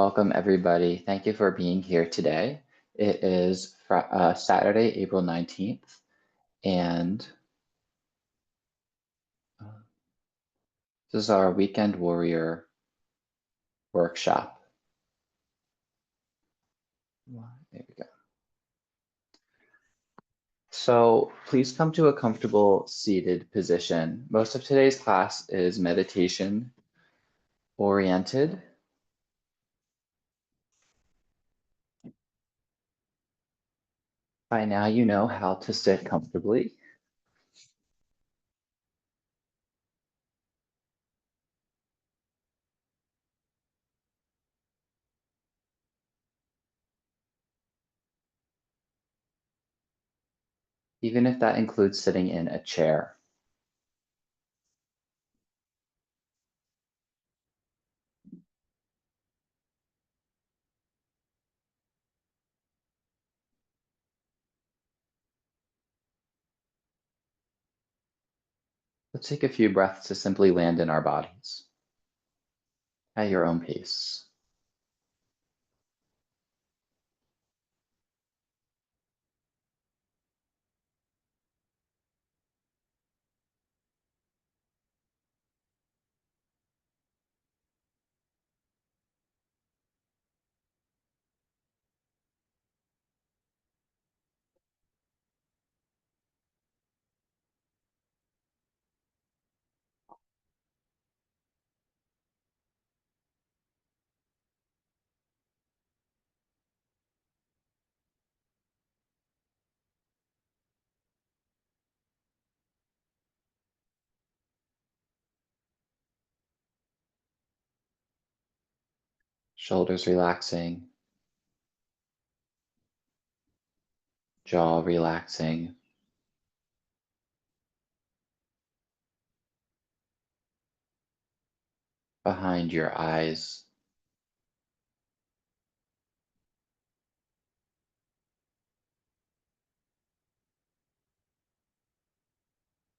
Welcome, everybody. Thank you for being here today. It is Saturday, April 19th, and this is our Weekend Warrior workshop. There we go. So please come to a comfortable seated position. Most of today's class is meditation oriented. By now, you know how to sit comfortably. Even if that includes sitting in a chair. Let's take a few breaths to simply land in our bodies at your own pace. Shoulders relaxing, jaw relaxing, behind your eyes.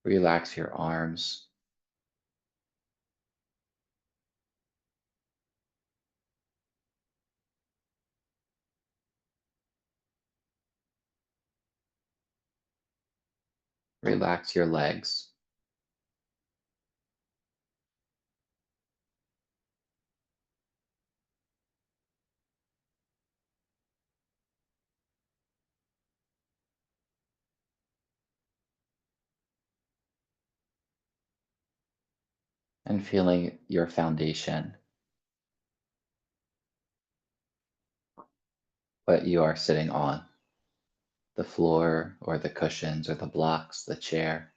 Relax your arms. Relax your legs. And feeling your foundation, what you are sitting on, the floor or the cushions or the blocks, the chair.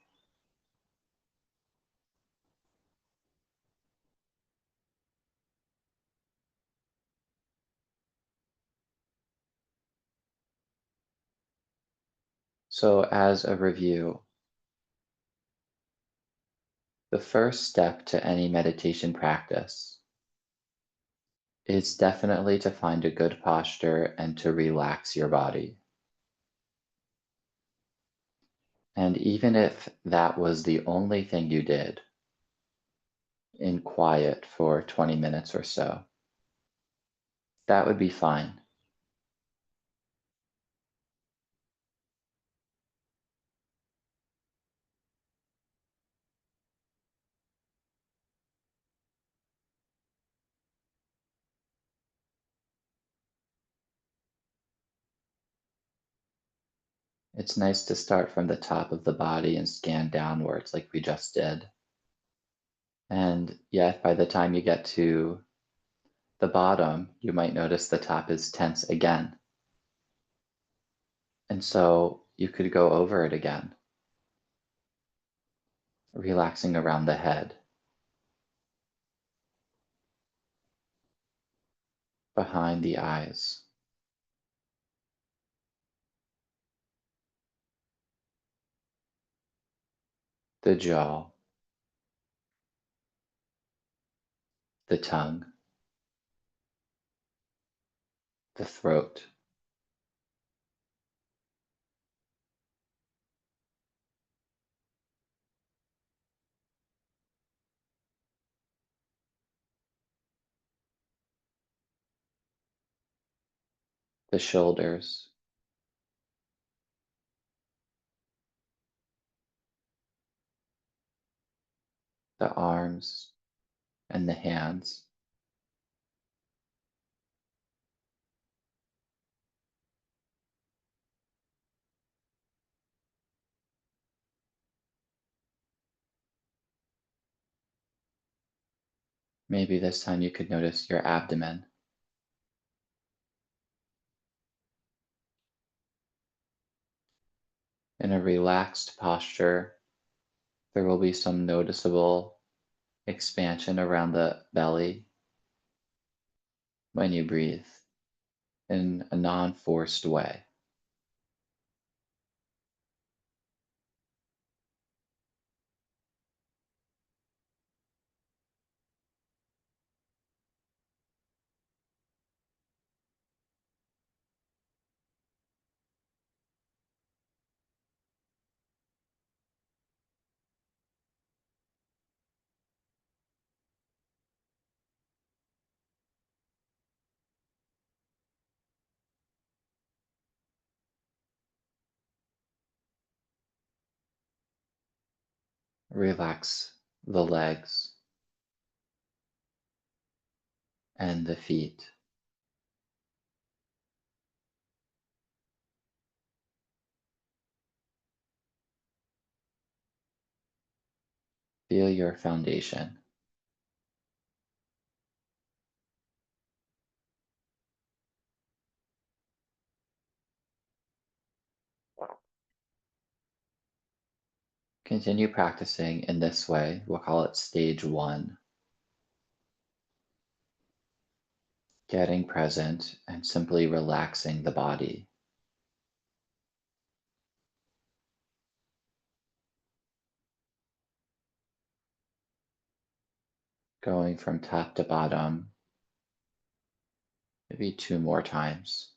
So as a review, the first step to any meditation practice is definitely to find a good posture and to relax your body. And even if that was the only thing you did in quiet for 20 minutes or so, that would be fine. It's nice to start from the top of the body and scan downwards like we just did. And yet, by the time you get to the bottom, you might notice the top is tense again. And so you could go over it again, relaxing around the head, behind the eyes, the jaw, the tongue, the throat. the shoulders, the arms, and the hands. Maybe this time you could notice your abdomen. In a relaxed posture, there will be some noticeable expansion around the belly when you breathe in a non forced way. Relax the legs and the feet. Feel your foundation. Continue practicing in this way. We'll call it stage one, getting present and simply relaxing the body, going from top to bottom, maybe two more times.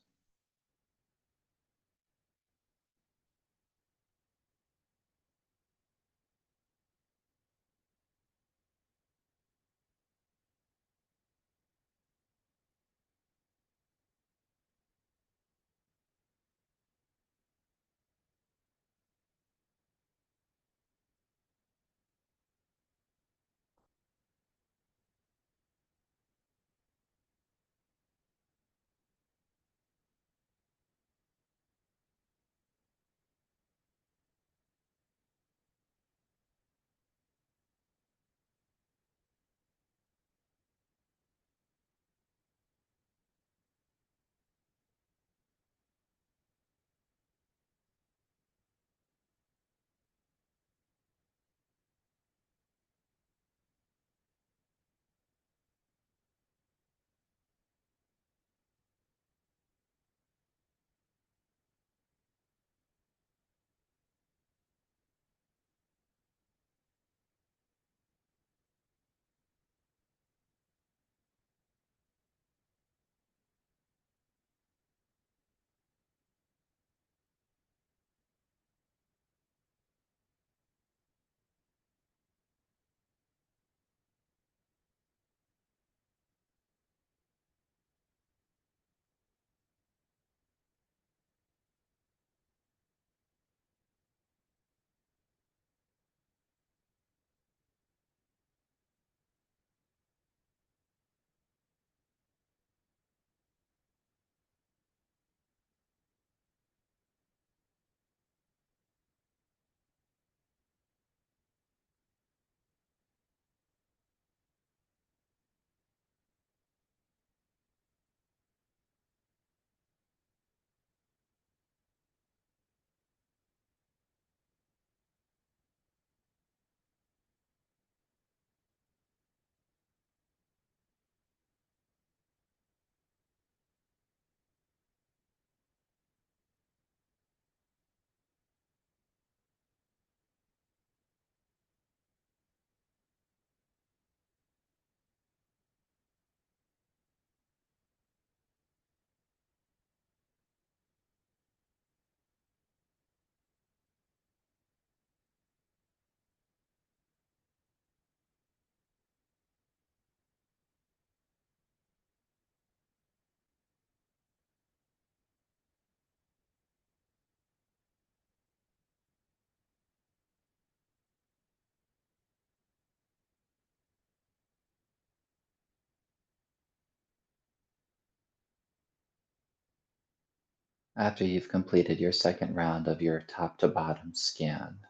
After you've completed your second round of your top to bottom scan,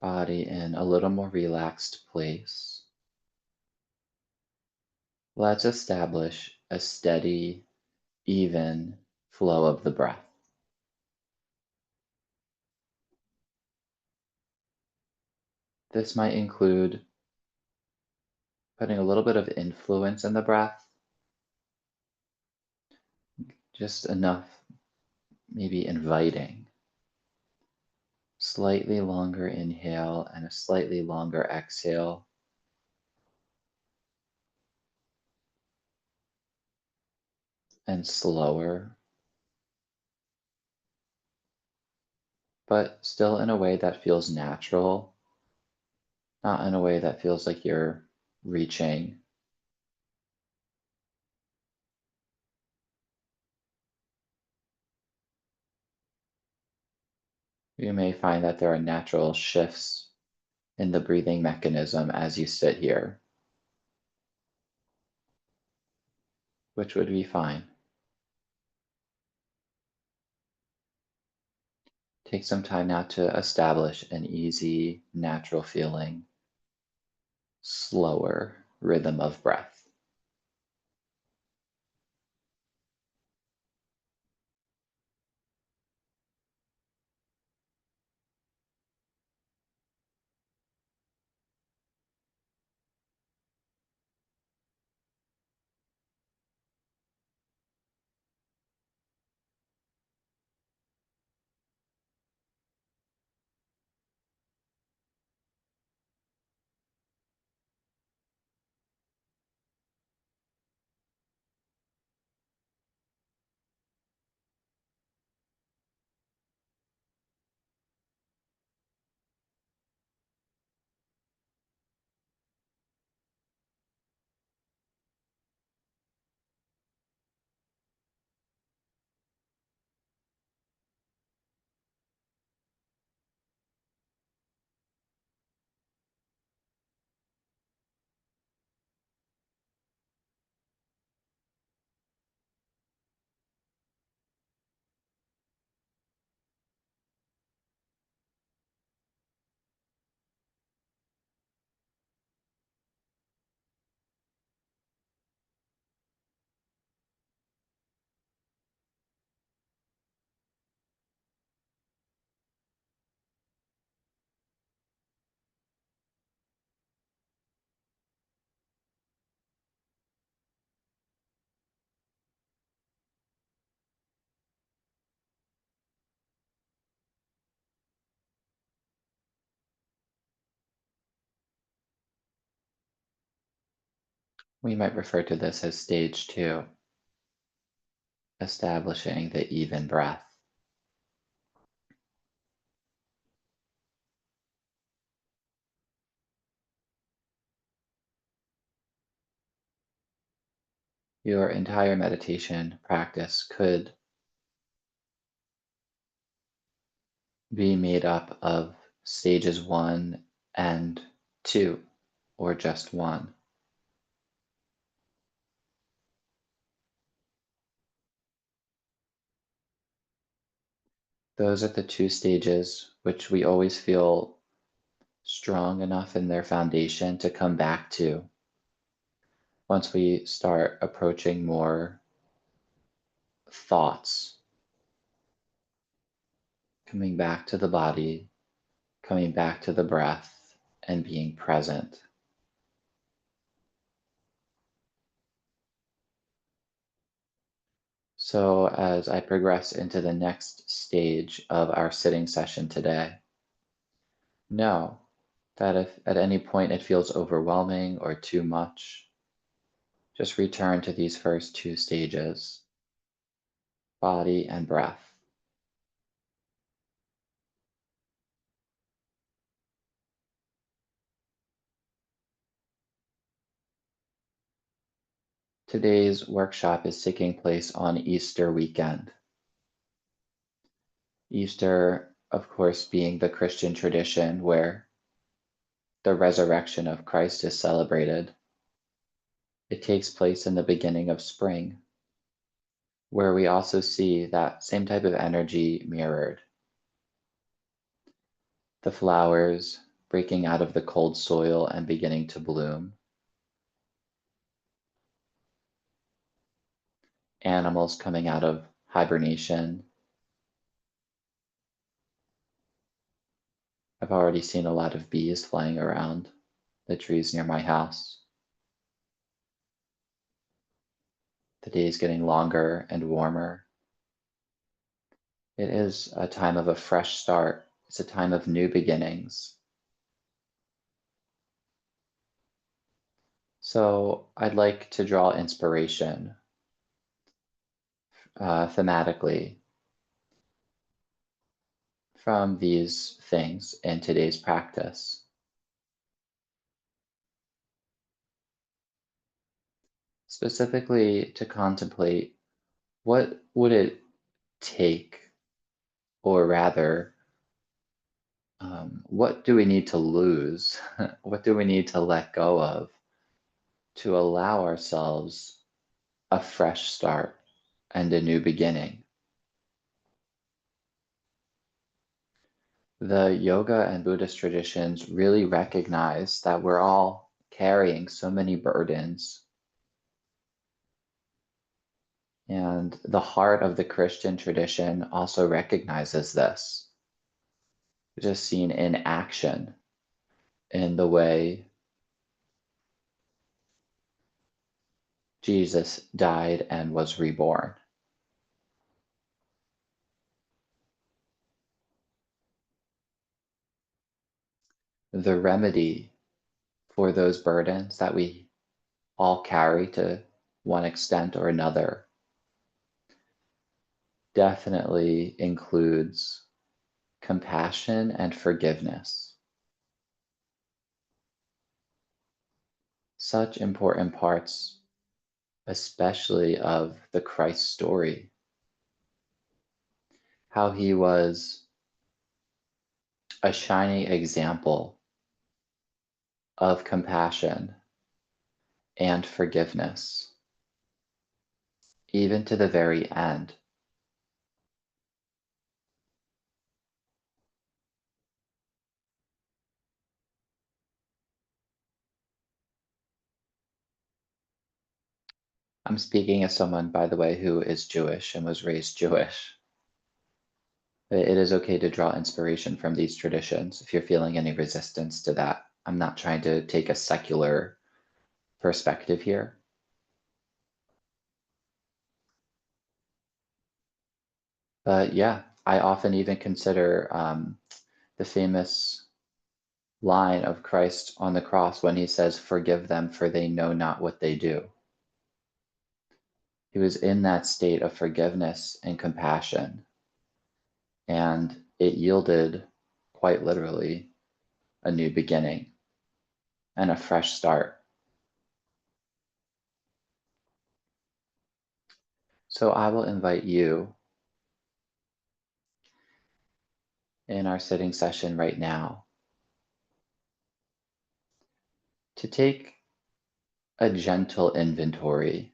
body in a little more relaxed place, let's establish a steady, even flow of the breath. This might include putting a little bit of influence in the breath, just enough, maybe inviting. Slightly longer inhale and a slightly longer exhale. And slower, but still in a way that feels natural, not in a way that feels like you're reaching. You may find that there are natural shifts in the breathing mechanism as you sit here, which would be fine. Take some time now to establish an easy, natural feeling, slower rhythm of breath. We might refer to this as stage 2, establishing the even breath. Your entire meditation practice could be made up of stages 1 and 2, or just 1. Those are the two stages which we always feel strong enough in their foundation to come back to once we start approaching more thoughts, coming back to the body, coming back to the breath, and being present. So, as I progress into the next stage of our sitting session today, know that if at any point it feels overwhelming or too much, just return to these first two stages, body and breath. Today's workshop is taking place on Easter weekend. Easter, of course, being the Christian tradition where the resurrection of Christ is celebrated. It takes place in the beginning of spring, where we also see that same type of energy mirrored. The flowers breaking out of the cold soil and beginning to bloom, animals coming out of hibernation. I've already seen a lot of bees flying around the trees near my house. The day is getting longer and warmer. It is a time of a fresh start. It's a time of new beginnings. So I'd like to draw inspiration thematically from these things in today's practice. Specifically to contemplate what would it take, or rather, what do we need to lose? What do we need to let go of to allow ourselves a fresh start and a new beginning? The yoga and Buddhist traditions really recognize that we're all carrying so many burdens. And the heart of the Christian tradition also recognizes this, just seen in action in the way Jesus died and was reborn. The remedy for those burdens that we all carry to one extent or another definitely includes compassion and forgiveness. Such important parts, especially of the Christ story, how he was a shining example of compassion and forgiveness, even to the very end. I'm speaking as someone, by the way, who is Jewish and was raised Jewish. It is okay to draw inspiration from these traditions if you're feeling any resistance to that. I'm not trying to take a secular perspective here. But yeah, I often even consider the famous line of Christ on the cross when he says, "Forgive them, for they know not what they do." He was in that state of forgiveness and compassion, and it yielded, quite literally, a new beginning and a fresh start. So I will invite you in our sitting session right now to take a gentle inventory.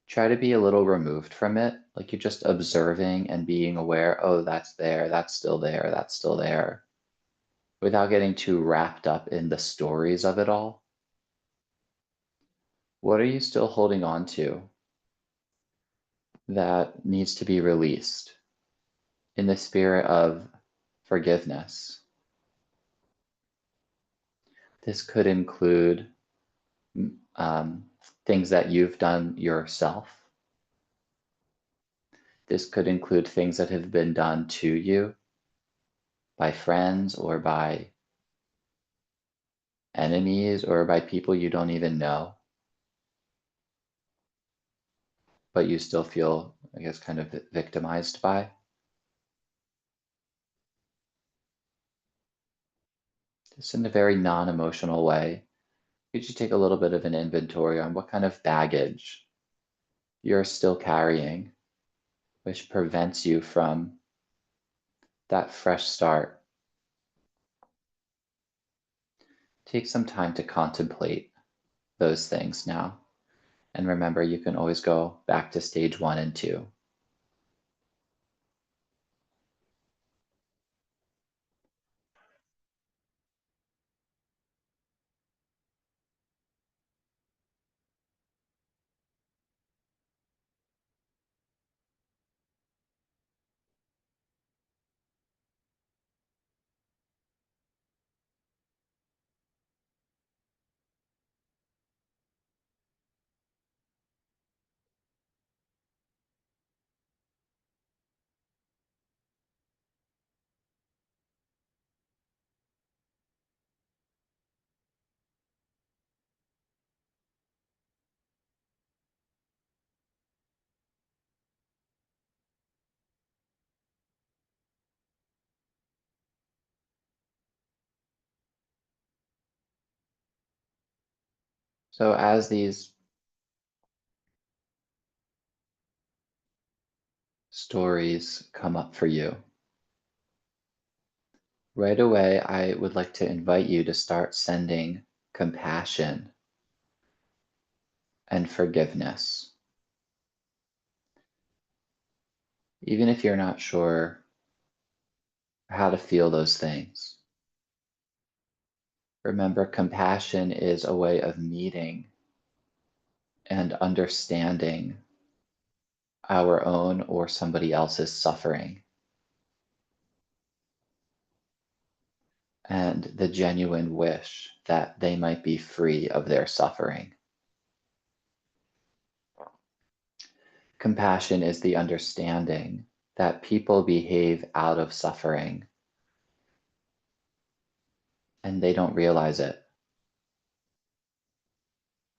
Try to be a little removed from it, like you're just observing and being aware, oh, that's there, that's still there, that's still there, without getting too wrapped up in the stories of it all. What are you still holding on to that needs to be released in the spirit of forgiveness? This could include um, things that you've done yourself. This could include things that have been done to you by friends or by enemies or by people you don't even know, but you still feel, I guess, kind of victimized by. Just in a very non emotional way, could you take a little bit of an inventory on what kind of baggage you're still carrying, which prevents you from that fresh start? Take some time to contemplate those things now And remember, you can always go back to stage one and two. So as these stories come up for you, right away, I would like to invite you to start sending compassion and forgiveness. Even if you're not sure how to feel those things, remember compassion is a way of meeting and understanding our own or somebody else's suffering and the genuine wish that they might be free of their suffering. Compassion is the understanding that people behave out of suffering and they don't realize it,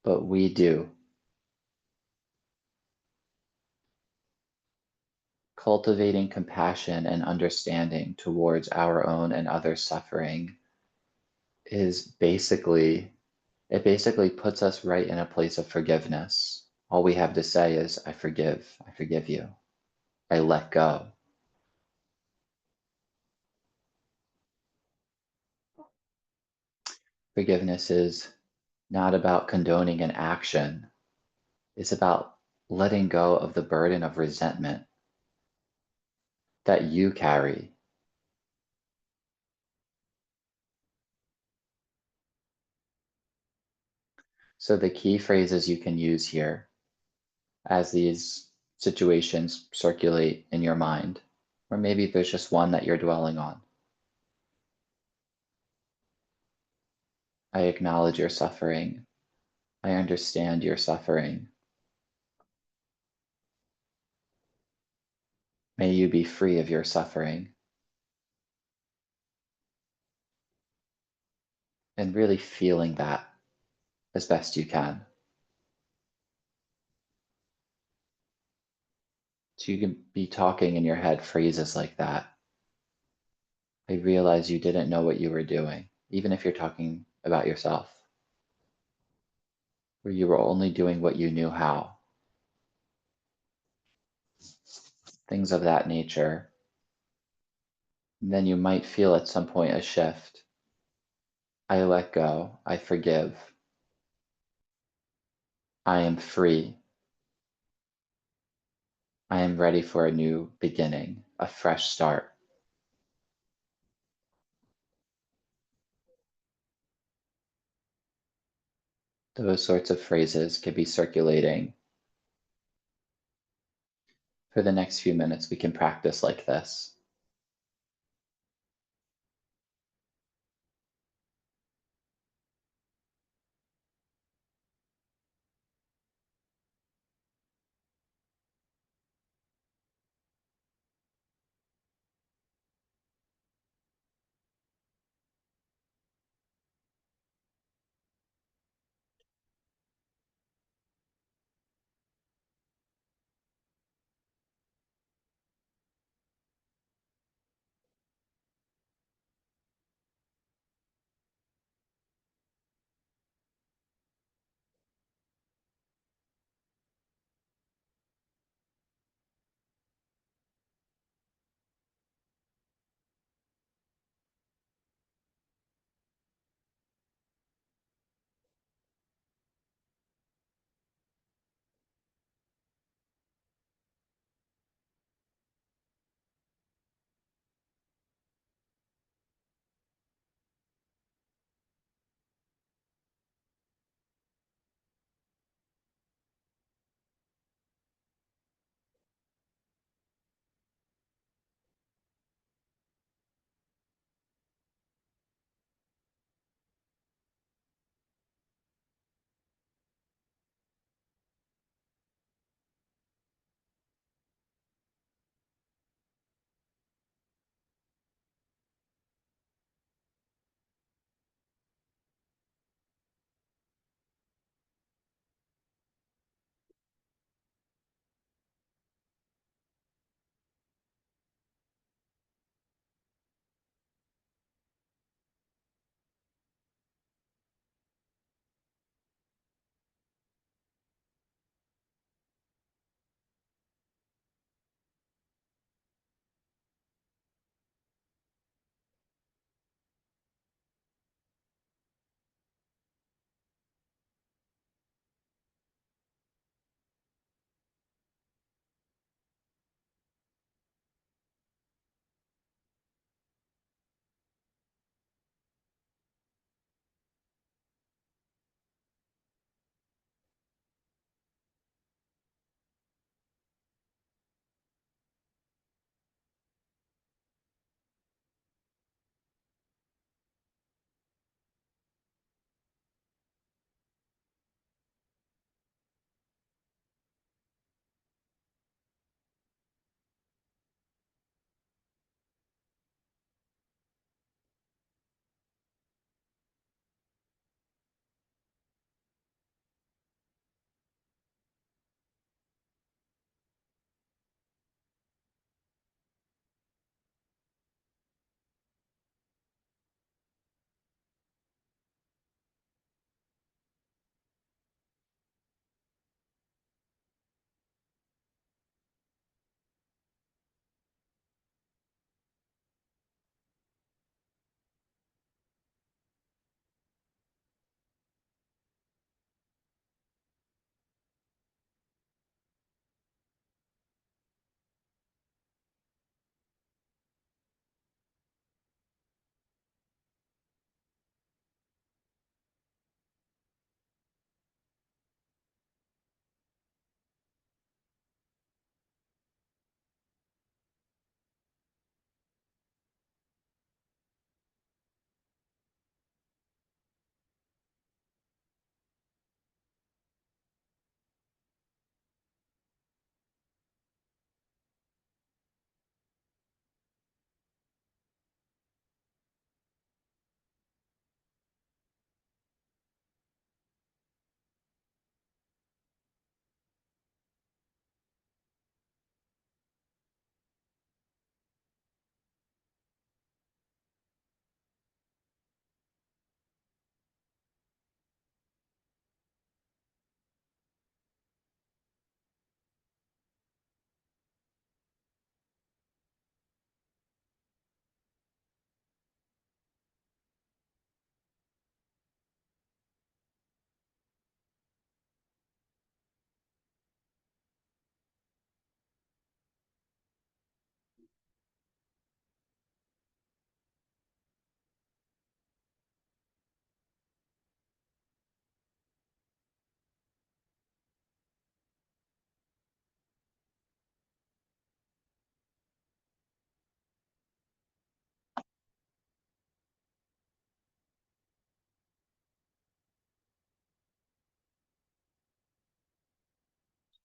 but we do. Cultivating compassion and understanding towards our own and others' suffering is it basically puts us right in a place of forgiveness. All we have to say is, I forgive you, I let go. Forgiveness is not about condoning an action, it's about letting go of the burden of resentment that you carry. So, the key phrases you can use here as these situations circulate in your mind, or maybe there's just one that you're dwelling on. I acknowledge your suffering. I understand your suffering. May you be free of your suffering. And really feeling that as best you can. So you can be talking in your head phrases like that. I realize you didn't know what you were doing, even if you're talking about yourself, where you were only doing what you knew how. Things of that nature. And then you might feel at some point a shift. I let go. I forgive. I am free. I am ready for a new beginning, a fresh start. Those sorts of phrases could be circulating. For the next few minutes, we can practice like this.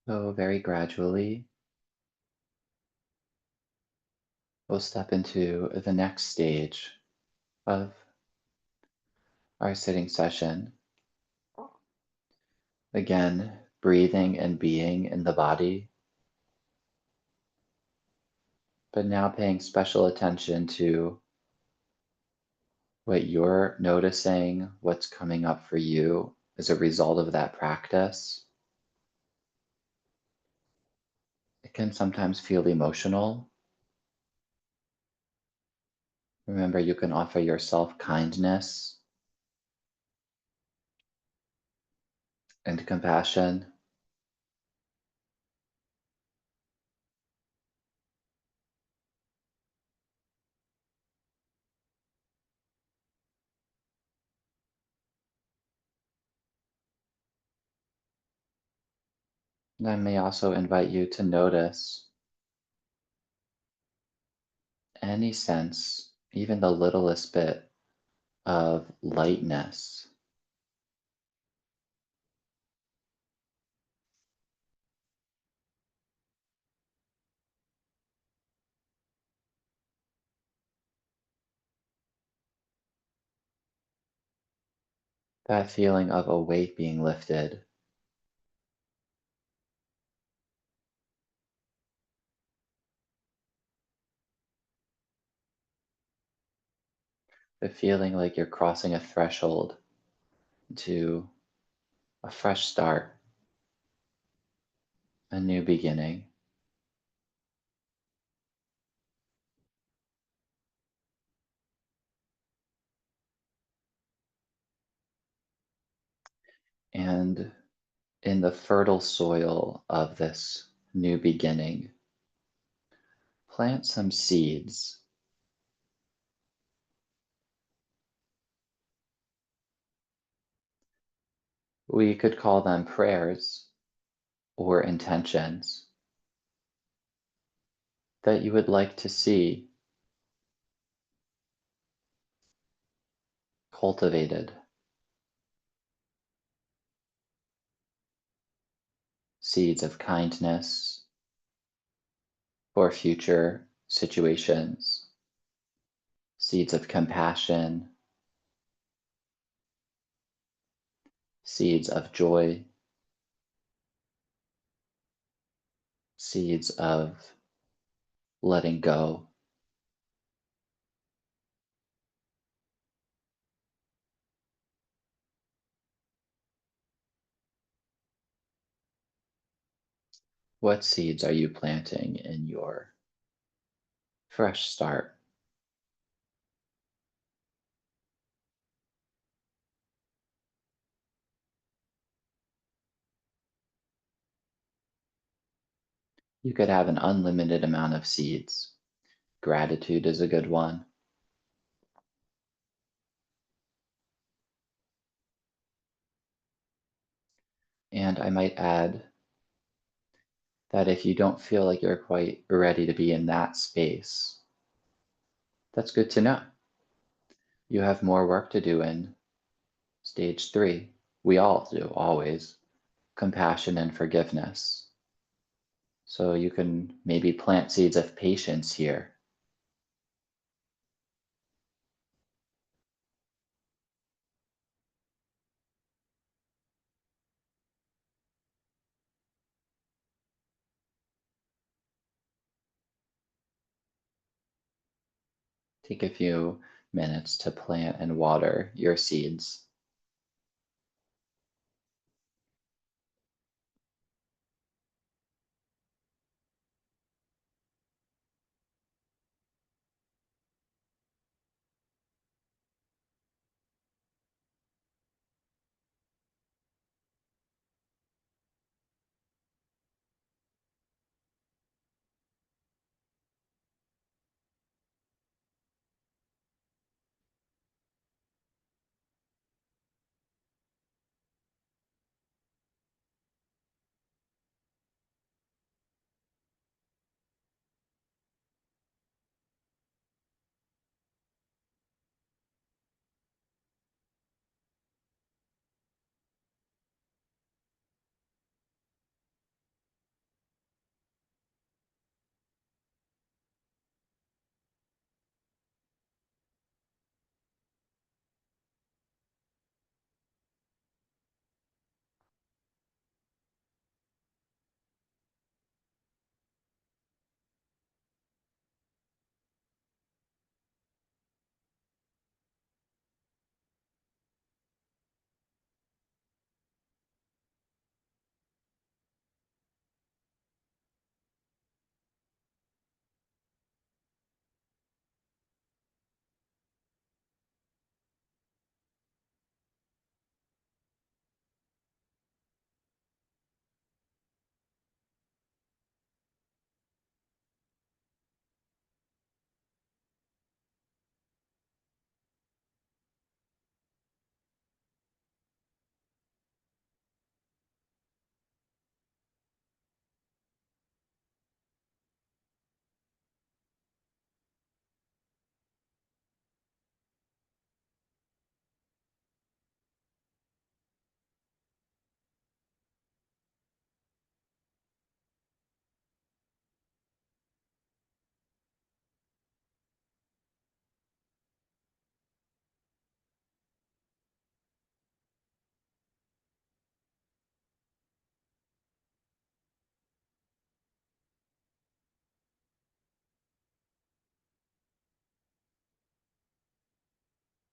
So, very gradually, we'll step into the next stage of our sitting session. Again, breathing and being in the body, but now paying special attention to what you're noticing, what's coming up for you as a result of that practice. It can sometimes feel emotional. Remember, you can offer yourself kindness and compassion. And I may also invite you to notice any sense, even the littlest bit of lightness, that feeling of a weight being lifted, the feeling like you're crossing a threshold to a fresh start, a new beginning. And in the fertile soil of this new beginning, plant some seeds. We could call them prayers or intentions that you would like to see cultivated, seeds of kindness for future situations, seeds of compassion, seeds of joy, seeds of letting go. What seeds are you planting in your fresh start? You could have an unlimited amount of seeds. Gratitude is a good one. And I might add that if you don't feel like you're quite ready to be in that space, that's good to know. You have more work to do in stage 3. We all do, always. Compassion and forgiveness. So you can maybe plant seeds of patience here. Take a few minutes to plant and water your seeds.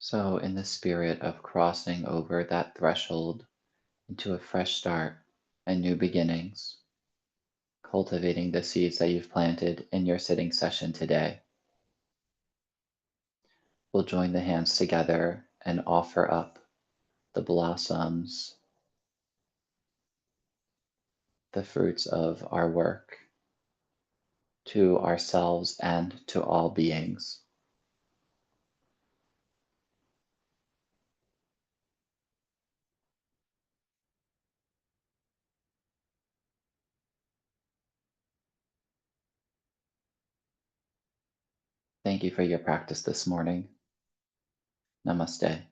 So, in the spirit of crossing over that threshold into a fresh start and new beginnings, cultivating the seeds that you've planted in your sitting session today, we'll join the hands together and offer up the blossoms, the fruits of our work to ourselves and to all beings. Thank you for your practice this morning. Namaste.